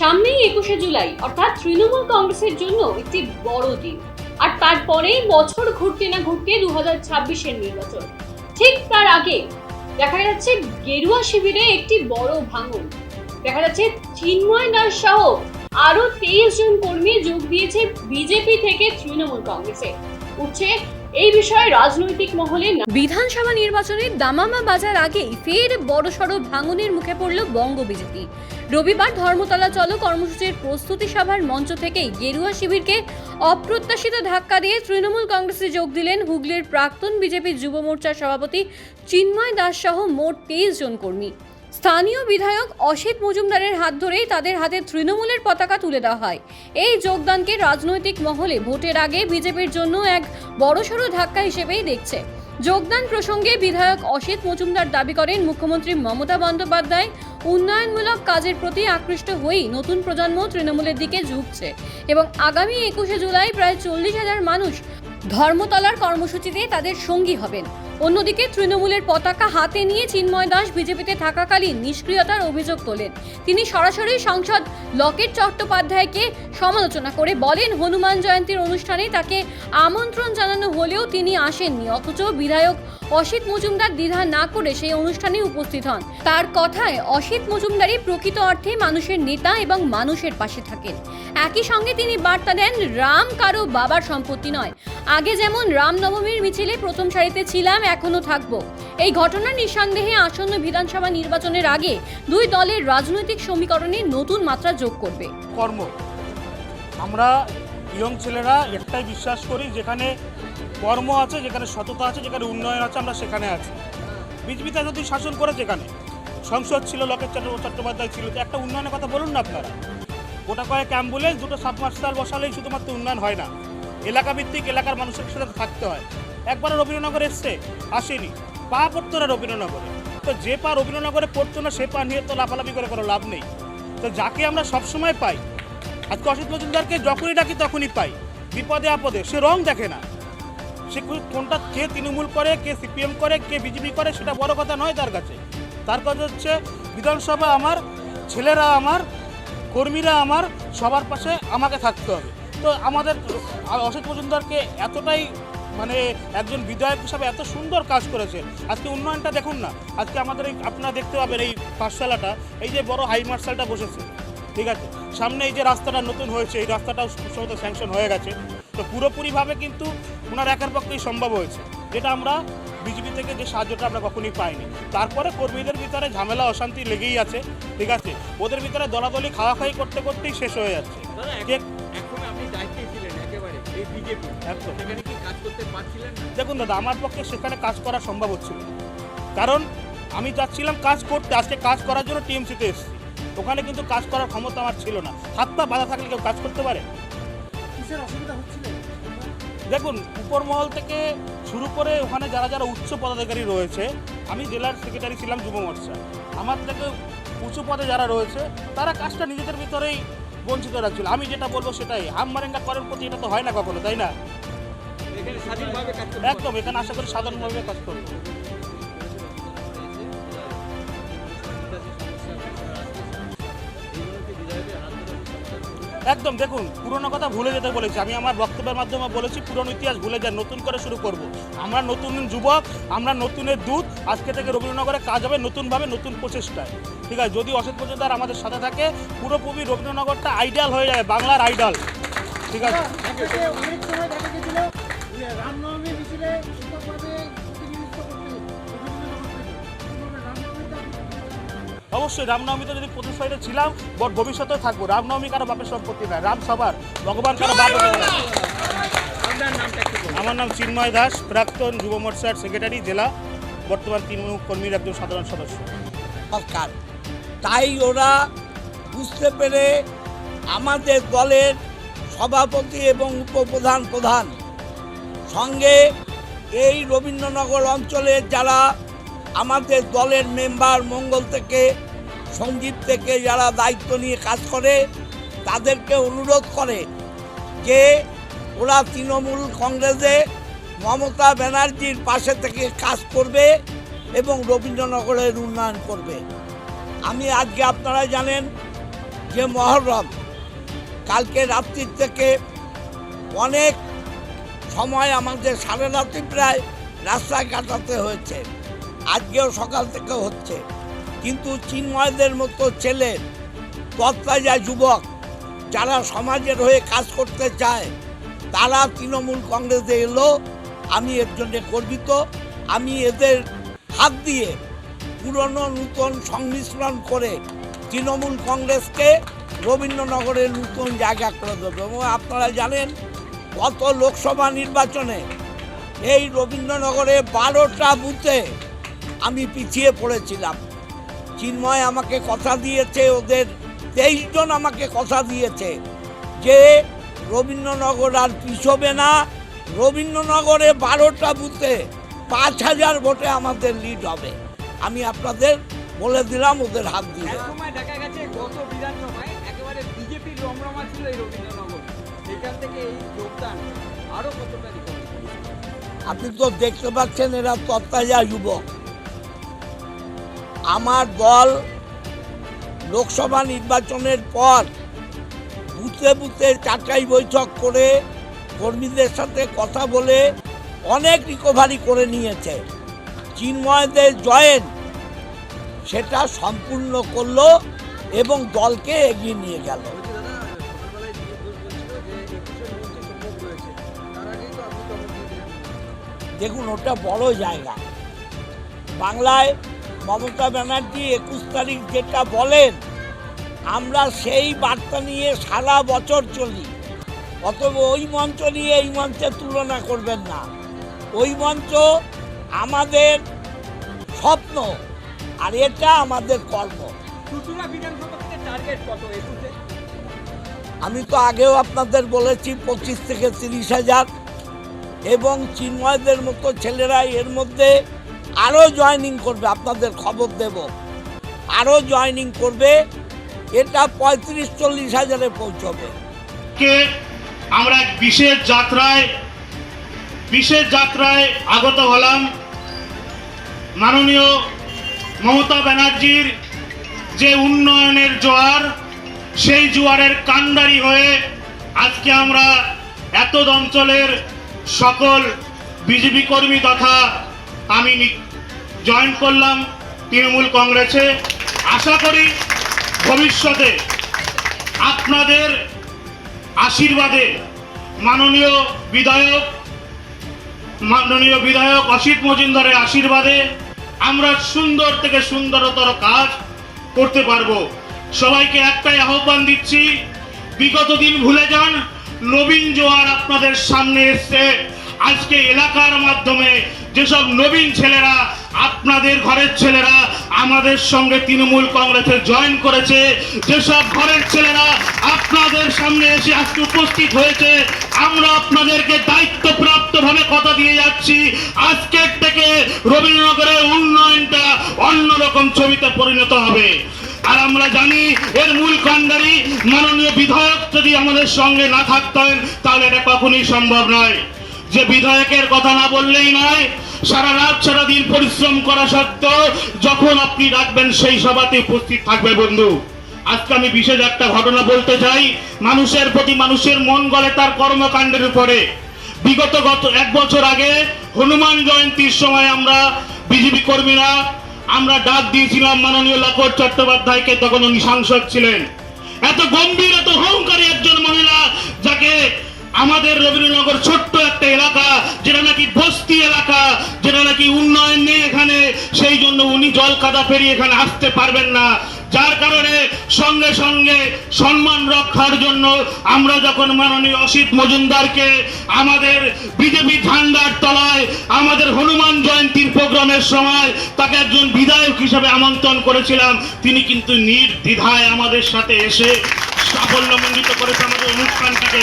সামনেই 21শে জুলাই অর্থাৎ তৃণমূল কংগ্রেসের জন্য একটি বড় দিন। আর তারপরেই বছর ঘুরতে না ঘুরতে 2026-এর নির্বাচন। ঠিক তার আগে দেখা যাচ্ছে গেরুয়া শিবিরে একটি বড় ভাঙন। দেখা যাচ্ছে চিন্ময় দাস সহ আরো 23 জন কর্মী যোগ দিয়েছে বিজেপি থেকে তৃণমূল কংগ্রেসে। উঠছে এই বিষয়ে রাজনৈতিক মহলে। বিধানসভা নির্বাচনের দামামা বাজার আগেই ফের বড়সড় ভাঙনের মুখে পড়ল বঙ্গ বিজেপি। রবিবার ধর্মতলা চলো কর্মসূচির প্রস্তুতি সভার মঞ্চ থেকেই গেরুয়া শিবিরকে অপ্রত্যাশিত ধাক্কা দিয়ে তৃণমূল কংগ্রেসে যোগ দিলেন হুগলির প্রাক্তন বিজেপি যুব মোর্চার সভাপতি চিন্ময় দাস সহ মোট 23 জন কর্মী। স্থানীয় বিধায়ক অসিত মজুমদারের হাত ধরেই তাদের হাতে তৃণমূলের পতাকা তুলে দেওয়া হয়। এই যোগদানকে রাজনৈতিক মহলে ভোটের আগে বিজেপির জন্য এক বড়সড় ধাক্কা হিসেবেই দেখছে। যোগদান প্রসঙ্গে বিধায়ক অসিত মজুমদার দাবি করেন, মুখ্যমন্ত্রী মমতা বন্দ্যোপাধ্যায় উন্নয়নমূলক কাজের প্রতি আকৃষ্ট হয়েই নতুন প্রজন্ম তৃণমূলের দিকে ঝুঁকছে এবং আগামী 21শে জুলাই প্রায় 40,000 মানুষ ধর্মতলার কর্মসূচিতে তাদের সঙ্গী হবেন। অন্যদিকে তৃণমূলের পতাকা হাতে নিয়ে চিন্ময় দাস বিজেপিতে থাকাকালীন নিষ্ক্রিয়তার অভিযোগ তোলেন। তিনি সরাসরি সাংসদ লকেট চট্টোপাধ্যায়কে সমালোচনা করে বলেন, হনুমান জয়ন্তীর অনুষ্ঠানে তাকে আমন্ত্রণ জানানো হলেও তিনি আসেননি, অথচ বিধায়ক অসিত মজুমদার দ্বিধা না করে সেই অনুষ্ঠানে উপস্থিত হন। তার কথায় অসিত মজুমদারই প্রকৃত অর্থে মানুষের নেতা এবং মানুষের পাশে থাকেন। একই সঙ্গে তিনি বার্তা দেন, রাম কারো বাবার সম্পত্তি নয়। আগে যেমন রামনবমীর মিছিলে প্রথম সারিতে ছিলাম, এখনো থাকবো। এই ঘটনা নিঃসন্দেহে আসন্ন বিধানসভা নির্বাচনের আগে দুই দলের রাজনৈতিক সমীকরণে নতুন মাত্রা যোগ করবে। কর্ম আমরা ইয়ং ছেলেরা একটাই বিশ্বাস করি, যেখানে কর্ম আছে, যেখানে সততা আছে, যেখানে উন্নয়ন আছে, আমরা সেখানে আছি। বিজেপিতে যদি শাসন করে, যেখানে সংসদ ছিল, লকেট চট্টোপাধ্যায় ছিল, তো একটা উন্নয়নের কথা বলুন না আপনারা। গোটা কয়েক অ্যাম্বুলেন্স, দুটো সাবমার্সাল বসালেই শুধুমাত্র উন্নয়ন হয় না, এলাকা ভিত্তিক এলাকার মানুষের সাথে থাকতে হয়। একবার রবীন্দ্রনগর এসছে, আসেনি, পা পড়তো না রবীন্দ্রনগরে। তো যে পা রবীন্দ্রনগরে পড়তো না, সে পা নিয়ে তো লাফালাফি করে কোনো লাভ নেই। তো যাকে আমরা সবসময় পাই, আজকে অসিত মজুমদারকে যখনই ডাকি তখনই পাই, বিপদে আপদে সে রং দেখে না। সে কোনটা কে তৃণমূল করে, কে সিপিএম করে, কে বিজেপি করে, সেটা বড় কথা নয় তার কাছে। তার কাছে হচ্ছে বিধানসভা আমার, ছেলেরা আমার, কর্মীরা আমার, সবার পাশে আমাকে থাকতে হবে। তো আমাদের অসিত মজুমদারকে এতটাই একজন বিধায়ক হিসাবে এত সুন্দর কাজ করেছে। আজকে উন্নয়নটা দেখুন না, আজকে আমাদের এই আপনারা দেখতে পাবেন এই পাঠশালাটা, এই যে বড় হাই মার্শালটা বসেছে, ঠিক আছে, সামনে এই যে রাস্তাটা নতুন হয়েছে, এই রাস্তাটাও সমস্ত স্যাংশন হয়ে গেছে। তো পুরোপুরিভাবে কিন্তু ওনার একার পক্ষেই সম্ভব হয়েছে, যেটা আমরা বিজেপি থেকে যে সাহায্যটা আমরা কখনোই পাইনি। তারপরে কর্মীদের ভিতরে ঝামেলা অশান্তি লেগেই আছে, ঠিক আছে, ওদের ভিতরে দলাদলি খাওয়াখাই করতে করতেই শেষ হয়ে যাচ্ছে। দেখুন দাদা, আমার পক্ষে সেখানে কাজ করা সম্ভব হচ্ছিল, কারণ আমি যাচ্ছিলাম কাজ করতে, আজকে কাজ করার জন্য টিএমসিতে এসেছি। ওখানে কিন্তু কাজ করার ক্ষমতা আমার ছিল না। হাত পা বাধা থাকলে কেউ কাজ করতে পারে? দেখুন, উপর মহল থেকে শুরু করে ওখানে যারা যারা উচ্চ পদাধিকারী রয়েছে, আমি জেলার সেক্রেটারি ছিলাম যুব মোর্চা, আমার থেকে উঁচু পদে যারা রয়েছে তারা কাজটা নিজেদের ভিতরেই বঞ্চিত রাখছিল। আমি যেটা বলবো সেটাই, হামমারেঙ্গা করার প্রতি এটা তো হয় না কখনো, তাই না? একদম, এখানে আশা করি সাধারণভাবে কাজ করবো। একদম, দেখুন, পুরনো কথা ভুলে যেতে বলেছি আমি, আমার বক্তব্যের মাধ্যমে বলেছি পুরনো ইতিহাস ভুলে যান, নতুন করে শুরু করব। আমরা নতুন যুবক, আমরা নতুনের দূত। আজকে থেকে রবীন্দ্রনগরে কাজ হবে নতুনভাবে, নতুন প্রচেষ্টায়, ঠিক আছে। যদি অসিত মজুমদার আমাদের সাথে থাকে, পুরোপুরি রবীন্দ্রনগরটা আইডাল হয়ে যাবে, বাংলার আইডাল, ঠিক আছে। অবশ্যই রামনবমীতে যদি প্রথম সাইডে ছিলাম, ভবিষ্যতেও থাকবো। রামনবমী কারো বাপের সম্পত্তি নয়, রাম সবার, ভগবান কারো বাপ। আমার নাম চিন্ময় দাস, প্রাক্তন যুব মোর্চার সেক্রেটারি জেলা, বর্তমান তৃণমূল কর্মীর একজন সাধারণ সদস্য। তাই ওরা বুঝতে পেরে আমাদের দলের সভাপতি এবং উপপ্রধান সঙ্গে এই রবীন্দ্রনগর অঞ্চলের যারা আমাদের দলের মেম্বার, মঙ্গল থেকে, সঞ্জীব থেকে যারা দায়িত্ব নিয়ে কাজ করে, তাদেরকে অনুরোধ করে যে ওরা তৃণমূল কংগ্রেসে মমতা ব্যানার্জির পাশে থেকে কাজ করবে এবং রবীন্দ্রনগরের উন্নয়ন করবে। আমি আজকে আপনারা জানেন যে মহরম, কালকে রাত্রির থেকে অনেক সময় আমাদের সাড়ে রাত্রি প্রায় রাস্তায় কাটাতে হয়েছে, আজকেও সকাল থেকে হচ্ছে। কিন্তু চিন্ময়দের মতো ছেলে, তত্ত্বাজা যুবক যারা সমাজের হয়ে কাজ করতে চায়, তারা তৃণমূল কংগ্রেসে এলো। আমি এর জন্য গর্বিত। আমি এদের হাত দিয়ে পুরনো নূতন সংমিশ্রণ করে তৃণমূল কংগ্রেসকে রবীন্দ্রনগরের নতুন জায়গা করে দেবো। এবং আপনারা জানেন, গত লোকসভা নির্বাচনে এই রবীন্দ্রনগরে 12টা বুথে আমি পিছিয়ে পড়েছিলাম। চিন্ময় আমাকে কথা দিয়েছে, ওদের 23 জন আমাকে কথা দিয়েছে যে রবীন্দ্রনগর আর পিছবে না। রবীন্দ্রনগরে 12টা বুথে 5000 ভোটে আমাদের লিড হবে। আমি আপনাদের বলে দিলাম ওদের হাত দিয়ে। একসময় দেখা গেছে গত বিধানসভায় একেবারে বিজেপির রমরমা ছিল এই রবীন্দ্রনগর, সেখান থেকে এই যোগদান আরো কতটা রিকভারি? আপনি তো দেখতে পাচ্ছেন এরা তত্ত্বাজা যুবক। আমার দল লোকসভা নির্বাচনের পর বুথে বুথে চাটাই বৈঠক করে কর্মীদের সাথে কথা বলে অনেক রিকভারি করে নিয়েছে। চিন্ময়দের জয়েন সেটা সম্পূর্ণ করলো এবং দলকে এগিয়ে নিয়ে গেল। বলছি দাদা, ছোটবেলায় বিজেপি বলছিল যে 21 মঞ্চে সম্ভব রয়েছে, তার আগেই তো আপনি খবর দিয়ে দিলেন। দেখুন, ওটা বড় জায়গা। বাংলায় মমতা ব্যানার্জি 21 তারিখ যেটা বলেন, আমরা সেই বার্তা নিয়ে সারা বছর চলি। অতএব ওই মঞ্চ নিয়ে এই মঞ্চে তুলনা করবেন না। ওই মঞ্চ আমাদের স্বপ্ন আর এটা আমাদের কর্ম। চুচুড়া বিধানসভা থেকে টার্গেট কত 21-এ? আমি তো আগেও আপনাদের বলেছি 25 থেকে 30,000, এবং চিন্ময়দের মতো ছেলেরা এর মধ্যে আরও জয়েনিং করবে, আপনাদের খবর দেব। আরও জয়েনিং করবে, এটা 35-40 হাজারে পৌঁছবে। আমরা এক বিশেষ যাত্রায় আগত হলাম। মাননীয় মমতা ব্যানার্জির যে উন্নয়নের জোয়ার, সেই জোয়ারের কান্ডারি হয়ে আজকে আমরা এত অঞ্চলের সকল বিজেপি কর্মী তথা আমি জয়েন করলাম তৃণমূল কংগ্রেসে। আশা করি ভবিষ্যতে আপনাদের আশীর্বাদে, মাননীয় বিধায়ক অসিত মজুমদারের আশীর্বাদে আমরা সুন্দর থেকে সুন্দরতর কাজ করতে পারবো। সবাইকে একটাই আহ্বান দিচ্ছি, বিগত দিন ভুলে যান। নবীন জোয়ার আপনাদের সামনে এসছে। আজকে এলাকার মাধ্যমে যেসব নবীন ছেলেরা, আপনাদের ঘরের ছেলেরা আমাদের সঙ্গে তৃণমূল কংগ্রেসে জয়েন করেছে, যেসব ঘরের ছেলেরা আপনাদের সামনে এসে আজকে উপস্থিত হয়েছে, আমরা আপনাদেরকে দায়িত্বপ্রাপ্ত ভাবে কথা দিয়ে যাচ্ছি, আজকের থেকে রবীন্দ্রনগরের উন্নয়নটা অন্যরকম ছবিতে পরিণত হবে। আর আমরা জানি এর মূল কাণ্ডারি মাননীয় বিধায়ক যদি আমাদের সঙ্গে না থাকতেন তাহলে এটা কখনোই সম্ভব নয়। যে বিধায়কের কথা না বললেই নয়, সারা রাত সারা দিন পরিশ্রম করা সত্ত্বেও যখন আপনি ডাকবেন সেই সভাতে উপস্থিত থাকবে। বন্ধু, আজকে আমি বিশেষ একটা ঘটনা বলতে চাই। মানুষের প্রতি মানুষের মন গলে তার কর্মকাণ্ডের উপরে। বিগত 1 বছর আগে হনুমান জয়ন্তীর সময় আমরা বিজেপি কর্মীরা আমরা ডাক দিয়েছিলাম মাননীয় লকেট চট্টোপাধ্যায়কে, তখন উনি সাংসদ ছিলেন। এত গম্ভীর, এত অহংকারী একজন মহিলা, যাকে আমাদের রবীন্দ্রনগর ছোট্ট একটা এলাকা, যেটা নাকি বস্তি এলাকা, যেটা নাকি উন্নয়ন নেই এখানে, সেই জন্য উনি জল কাদা পেরিয়ে এখানে আসতে পারবেন না। যার কারণে সঙ্গে সঙ্গে সম্মান রক্ষার জন্য আমরা যখন মাননীয় অসিত মজুমদারকে আমাদের বিজেপি ঝান্ডার তলায় আমাদের হনুমান জয়ন্তীর প্রোগ্রামের সময় তাকে একজন বিধায়ক হিসেবে আমন্ত্রণ করেছিলাম, তিনি কিন্তু নির্দ্বিধায় আমাদের সাথে এসে সাফল্যমণ্ডিত করেছে আমাদের অনুষ্ঠানটিকে।